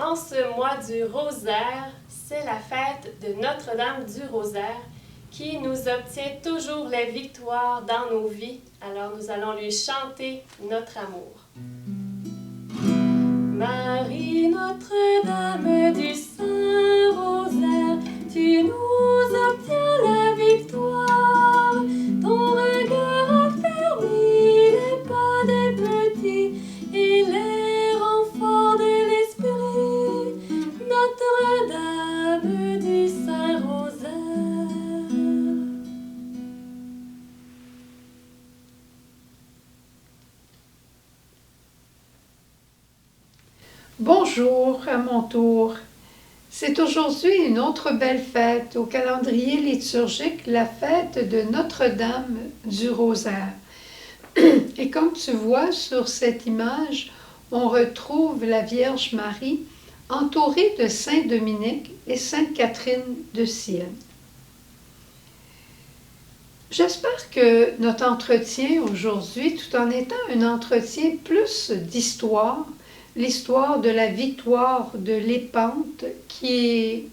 En ce mois du rosaire, c'est la fête de Notre-Dame du Rosaire qui nous obtient toujours la victoire dans nos vies. Alors nous allons lui chanter notre amour. Marie Notre-Dame du Saint-Rosaire, tu nous obtiens la victoire. Ton regard affermit les pas des petits et les renforts de l'esprit. Notre-Dame du Saint-Rosaire. Bonjour, à mon tour. C'est aujourd'hui une autre belle fête au calendrier liturgique, la fête de Notre-Dame du Rosaire. Et comme tu vois sur cette image, on retrouve la Vierge Marie entourée de Saint Dominique et Sainte Catherine de Sienne. J'espère que notre entretien aujourd'hui, tout en étant un entretien plus d'histoire, l'histoire de la victoire de l'épante qui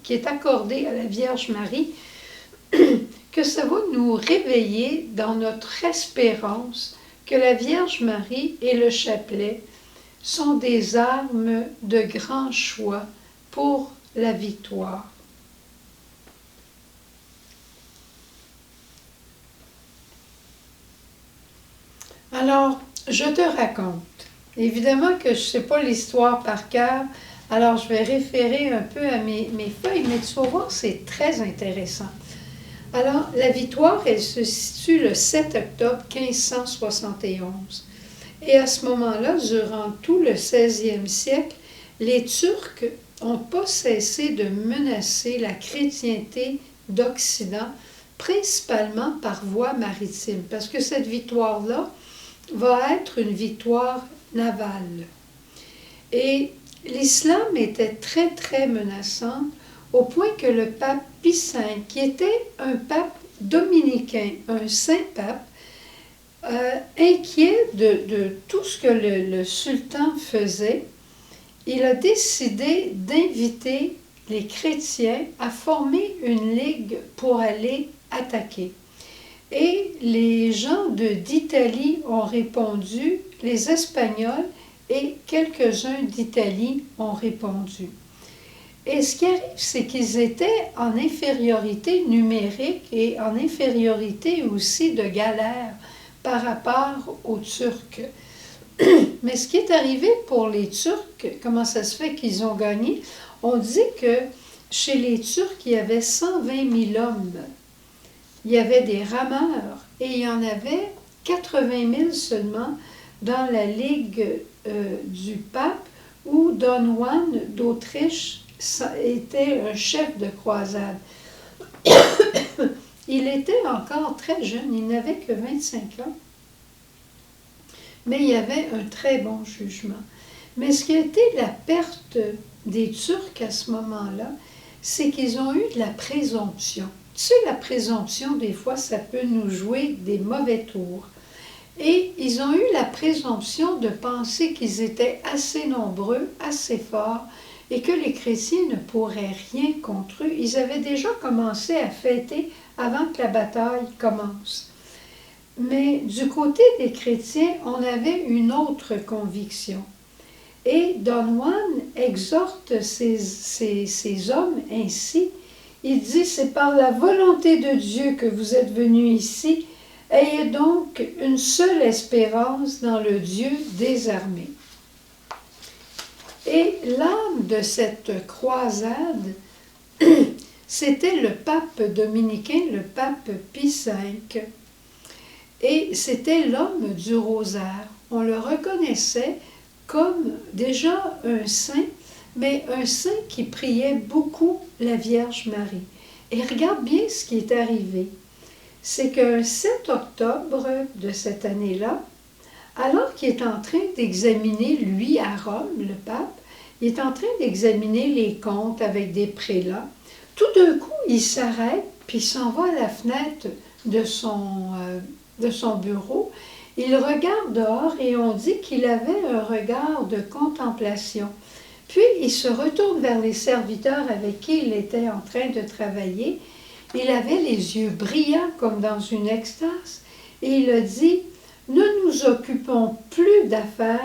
est accordée à la Vierge Marie, que ça va nous réveiller dans notre espérance que la Vierge Marie et le chapelet sont des armes de grand choix pour la victoire. Alors, je te raconte. Évidemment que je ne sais pas l'histoire par cœur, alors je vais référer un peu à mes feuilles, mais tu vas voir, c'est très intéressant. Alors, la victoire, elle se situe le 7 octobre 1571. Et à ce moment-là, durant tout le 16e siècle, les Turcs n'ont pas cessé de menacer la chrétienté d'Occident, principalement par voie maritime, parce que cette victoire-là va être une victoire navale. Et l'islam était très, très menaçant, au point que le pape Pie V, qui était un pape dominicain, un saint pape, inquiet de tout ce que le sultan faisait, il a décidé d'inviter les chrétiens à former une ligue pour aller attaquer. Et les gens d'Italie ont répondu, les Espagnols et quelques-uns d'Italie ont répondu. Et ce qui arrive, c'est qu'ils étaient en infériorité numérique et en infériorité aussi de galère par rapport aux Turcs. Mais ce qui est arrivé pour les Turcs, comment ça se fait qu'ils ont gagné? On dit que chez les Turcs, il y avait 120 000 hommes. Il y avait des rameurs et il y en avait 80 000 seulement dans la Ligue du pape où Don Juan d'Autriche était un chef de croisade. Il était encore très jeune, il n'avait que 25 ans, mais il y avait un très bon jugement. Mais ce qui a été la perte des Turcs à ce moment-là, c'est qu'ils ont eu de la présomption. Tu sais, la présomption, des fois, ça peut nous jouer des mauvais tours. Et ils ont eu la présomption de penser qu'ils étaient assez nombreux, assez forts, et que les chrétiens ne pourraient rien contre eux. Ils avaient déjà commencé à fêter avant que la bataille commence. Mais du côté des chrétiens, on avait une autre conviction. Et Don Juan exhorte ces hommes ainsi. Il dit, c'est par la volonté de Dieu que vous êtes venus ici. Ayez donc une seule espérance dans le Dieu des armées. Et l'âme de cette croisade, c'était le pape dominicain, le pape Pie V. Et c'était l'homme du rosaire. On le reconnaissait comme déjà un saint, mais un saint qui priait beaucoup la Vierge Marie. Et regarde bien ce qui est arrivé. C'est qu'un 7 octobre de cette année-là, alors qu'il est en train d'examiner, lui, à Rome, le pape, il est en train d'examiner les comptes avec des prélats, tout d'un coup, il s'arrête, puis il s'en va à la fenêtre de son bureau. Il regarde dehors et on dit qu'il avait un regard de contemplation. Puis il se retourne vers les serviteurs avec qui il était en train de travailler. Il avait les yeux brillants comme dans une extase et il a dit « Ne nous occupons plus d'affaires,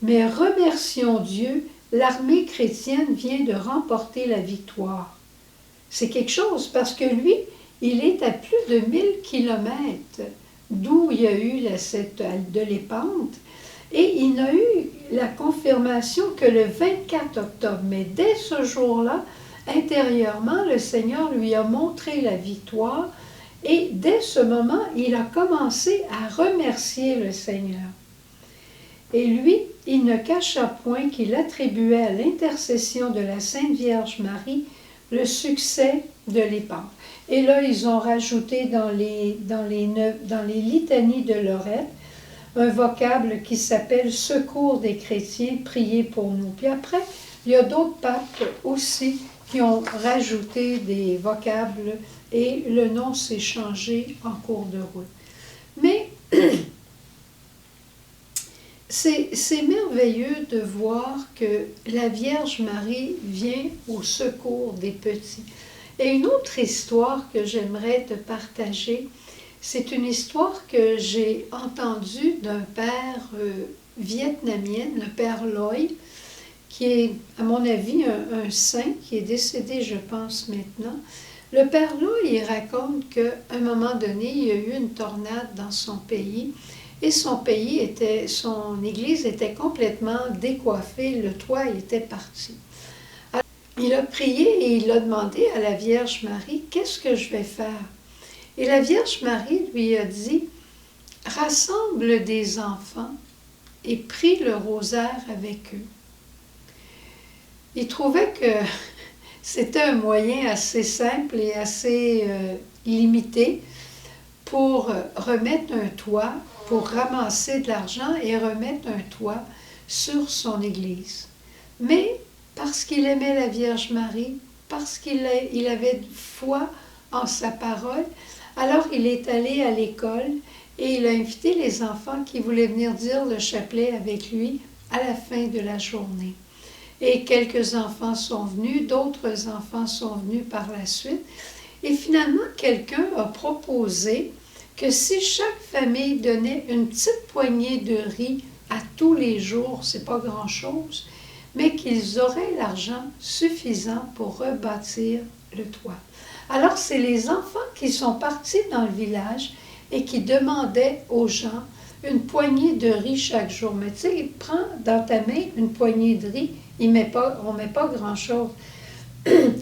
mais remercions Dieu, l'armée chrétienne vient de remporter la victoire. » C'est quelque chose parce que lui, il est à plus de 1000 kilomètres d'où il y a eu de l'épante. Et il a eu la confirmation que le 24 octobre, mais dès ce jour-là, intérieurement, le Seigneur lui a montré la victoire et dès ce moment, il a commencé à remercier le Seigneur. Et lui, il ne cacha point qu'il attribuait à l'intercession de la Sainte Vierge Marie le succès de l'épante. Et là, ils ont rajouté dans les litanies de Lorette un vocable qui s'appelle « Secours des chrétiens, priez pour nous ». Puis après, il y a d'autres papes aussi qui ont rajouté des vocables et le nom s'est changé en cours de route. Mais c'est merveilleux de voir que la Vierge Marie vient au secours des petits. Et une autre histoire que j'aimerais te partager, c'est une histoire que j'ai entendue d'un père vietnamien, le père Loy, qui est, à mon avis, un saint qui est décédé, je pense, maintenant. Le père Loy, il raconte qu'à un moment donné, il y a eu une tornade dans son pays et son église était complètement décoiffée, le toit était parti. Alors, il a prié et il a demandé à la Vierge Marie, « Qu'est-ce que je vais faire? » Et la Vierge Marie lui a dit, « Rassemble des enfants et prie le rosaire avec eux. » Il trouvait que c'était un moyen assez simple et assez limité pour remettre un toit, pour ramasser de l'argent et remettre un toit sur son église. Mais parce qu'il aimait la Vierge Marie, parce qu'il avait foi en sa parole, alors il est allé à l'école et il a invité les enfants qui voulaient venir dire le chapelet avec lui à la fin de la journée. Et quelques enfants sont venus, d'autres enfants sont venus par la suite. Et finalement, quelqu'un a proposé que si chaque famille donnait une petite poignée de riz à tous les jours, c'est pas grand-chose, mais qu'ils auraient l'argent suffisant pour rebâtir le toit. Alors, c'est les enfants qui sont partis dans le village et qui demandaient aux gens une poignée de riz chaque jour. Mais tu sais, prends dans ta main une poignée de riz, on ne met pas grand-chose.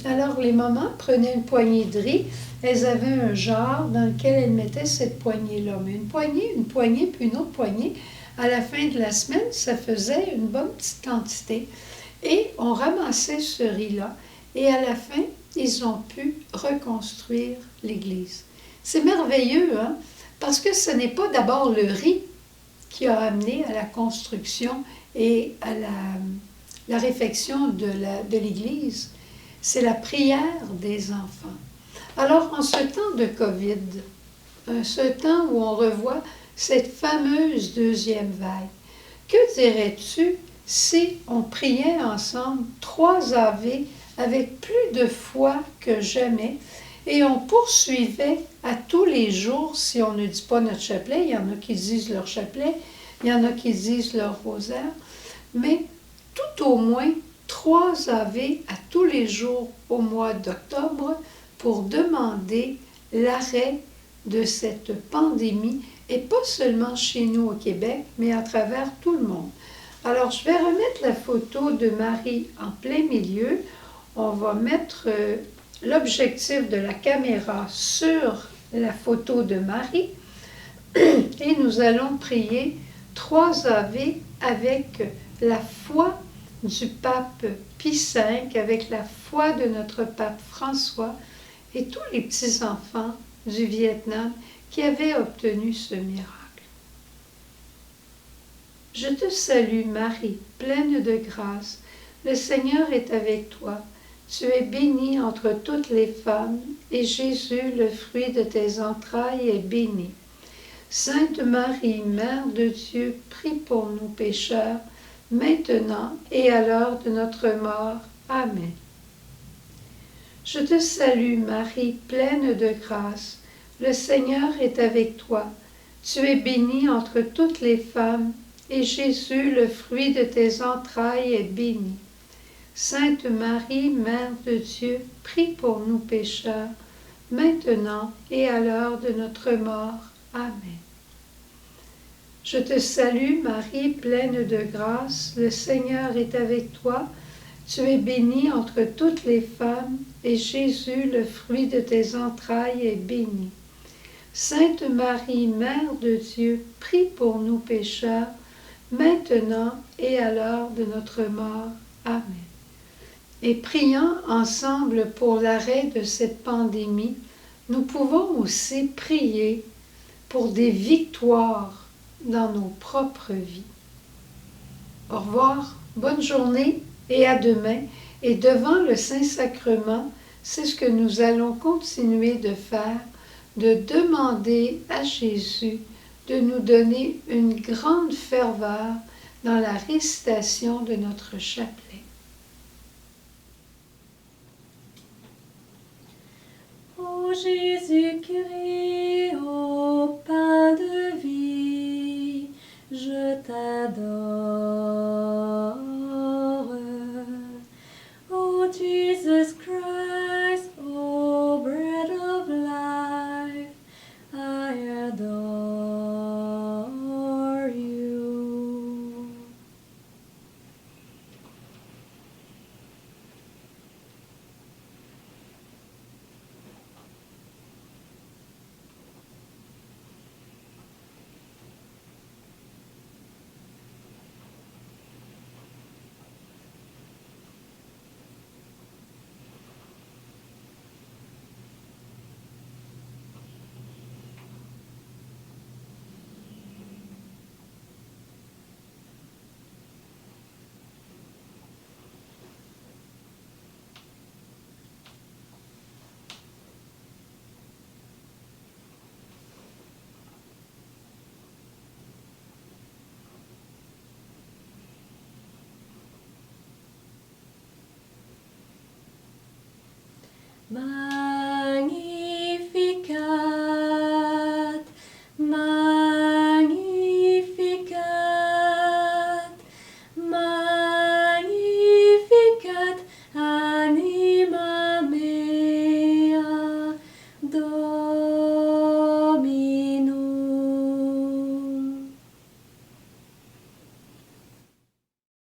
Alors, les mamans prenaient une poignée de riz, elles avaient un jarre dans lequel elles mettaient cette poignée-là. Mais une poignée, puis une autre poignée. À la fin de la semaine, ça faisait une bonne petite quantité. Et on ramassait ce riz-là. Et à la fin, ils ont pu reconstruire l'église. C'est merveilleux, hein? Parce que ce n'est pas d'abord le riz qui a amené à la construction et à la réfection de l'église. C'est la prière des enfants. Alors, en ce temps de COVID, ce temps où on revoit cette fameuse deuxième vague, que dirais-tu si on priait ensemble 3 Ave avec plus de foi que jamais et on poursuivait à tous les jours, si on ne dit pas notre chapelet, il y en a qui disent leur chapelet, il y en a qui disent leur rosaire, mais tout au moins 3 Ave à tous les jours au mois d'octobre pour demander l'arrêt de cette pandémie, et pas seulement chez nous au Québec, mais à travers tout le monde. Alors, je vais remettre la photo de Marie en plein milieu. On va mettre l'objectif de la caméra sur la photo de Marie et nous allons prier 3 Ave avec la foi du pape Pie V, avec la foi de notre pape François et tous les petits-enfants du Vietnam qui avaient obtenu ce miracle. Je te salue Marie, pleine de grâce, le Seigneur est avec toi. Tu es bénie entre toutes les femmes, et Jésus, le fruit de tes entrailles, est béni. Sainte Marie, Mère de Dieu, prie pour nous pécheurs, maintenant et à l'heure de notre mort. Amen. Je te salue Marie, pleine de grâce. Le Seigneur est avec toi. Tu es bénie entre toutes les femmes, et Jésus, le fruit de tes entrailles, est béni. Sainte Marie, Mère de Dieu, prie pour nous pécheurs, maintenant et à l'heure de notre mort. Amen. Je te salue Marie, pleine de grâce, le Seigneur est avec toi. Tu es bénie entre toutes les femmes, et Jésus, le fruit de tes entrailles, est béni. Sainte Marie, Mère de Dieu, prie pour nous pécheurs, maintenant et à l'heure de notre mort. Amen. Et priant ensemble pour l'arrêt de cette pandémie, nous pouvons aussi prier pour des victoires dans nos propres vies. Au revoir, bonne journée et à demain. Et devant le Saint-Sacrement, c'est ce que nous allons continuer de faire, de demander à Jésus de nous donner une grande ferveur dans la récitation de notre chapelet. Ô Jésus-Christ, ô pain de vie, je t'adore. Ô Jesus Christ, ô bread of life, I adore you. My